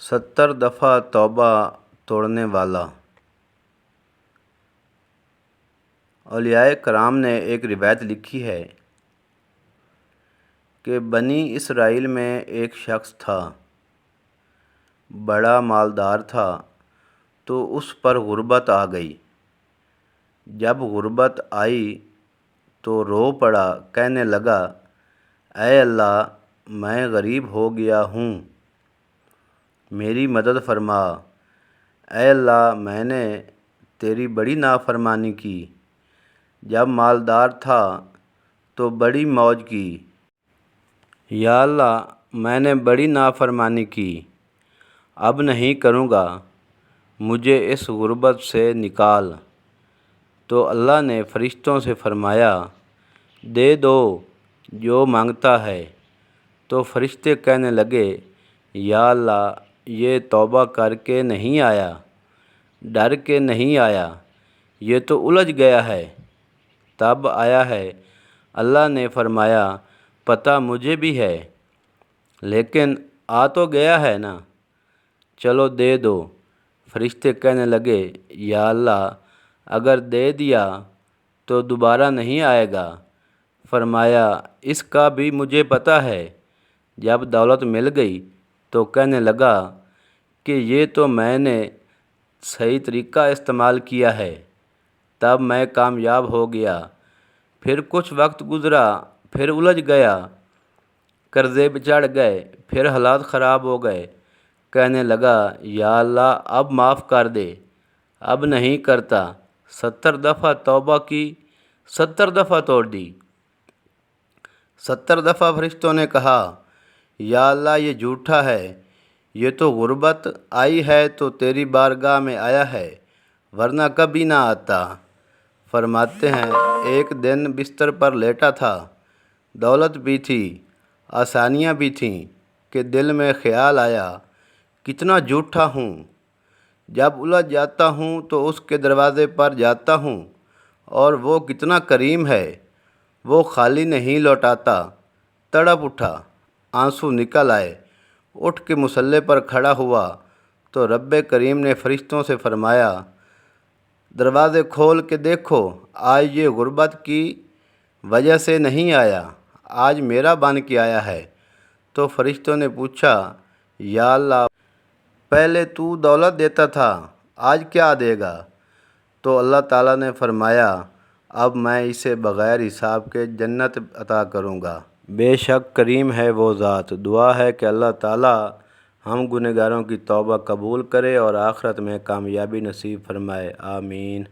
70 دفعہ توبہ توڑنے والا۔ اولیاء کرام نے ایک روایت لکھی ہے کہ بنی اسرائیل میں ایک شخص تھا، بڑا مالدار تھا، تو اس پر غربت آ گئی۔ جب غربت آئی تو رو پڑا، کہنے لگا، اے اللہ، میں غریب ہو گیا ہوں، میری مدد فرما۔ اے اللہ، میں نے تیری بڑی نافرمانی کی۔ جب مالدار تھا تو بڑی موج کی۔ یا اللہ، میں نے بڑی نافرمانی کی، اب نہیں کروں گا، مجھے اس غربت سے نکال۔ تو اللہ نے فرشتوں سے فرمایا، دے دو جو مانگتا ہے۔ تو فرشتے کہنے لگے، یا اللہ، یہ توبہ کر کے نہیں آیا، ڈر کے نہیں آیا، یہ تو الجھ گیا ہے، تب آیا ہے۔ اللہ نے فرمایا، پتہ مجھے بھی ہے، لیکن آ تو گیا ہے نا، چلو دے دو۔ فرشتے کہنے لگے، یا اللہ، اگر دے دیا تو دوبارہ نہیں آئے گا۔ فرمایا، اس کا بھی مجھے پتہ ہے۔ جب دولت مل گئی تو کہنے لگا کہ یہ تو میں نے صحیح طریقہ استعمال کیا ہے، تب میں کامیاب ہو گیا۔ پھر کچھ وقت گزرا، پھر الجھ گیا، قرضے پہ چڑھ گئے، پھر حالات خراب ہو گئے۔ کہنے لگا، یا اللہ، اب معاف کر دے، اب نہیں کرتا۔ 70 دفعہ توبہ کی، 70 دفعہ توڑ دی۔ 70 دفعہ فرشتوں نے کہا، یا اللہ، یہ جھوٹا ہے، یہ تو غربت آئی ہے تو تیری بارگاہ میں آیا ہے، ورنہ کبھی نہ آتا۔ فرماتے ہیں، ایک دن بستر پر لیٹا تھا، دولت بھی تھی، آسانیاں بھی تھیں، کہ دل میں خیال آیا، کتنا جھوٹا ہوں۔ جب الجھ جاتا ہوں تو اس کے دروازے پر جاتا ہوں، اور وہ کتنا کریم ہے، وہ خالی نہیں لوٹاتا۔ تڑپ اٹھا، آنسو نکل آئے، اٹھ کے مصلی پر کھڑا ہوا تو رب کریم نے فرشتوں سے فرمایا، دروازے کھول کے دیکھو، آج یہ غربت کی وجہ سے نہیں آیا، آج میرا بن کے آیا ہے۔ تو فرشتوں نے پوچھا، یا اللہ، پہلے تو دولت دیتا تھا، آج کیا دے گا؟ تو اللہ تعالیٰ نے فرمایا، اب میں اسے بغیر حساب کے جنت عطا کروں گا۔ بے شک کریم ہے وہ ذات۔ دعا ہے کہ اللہ تعالیٰ ہم گنہگاروں کی توبہ قبول کرے اور آخرت میں کامیابی نصیب فرمائے، آمین۔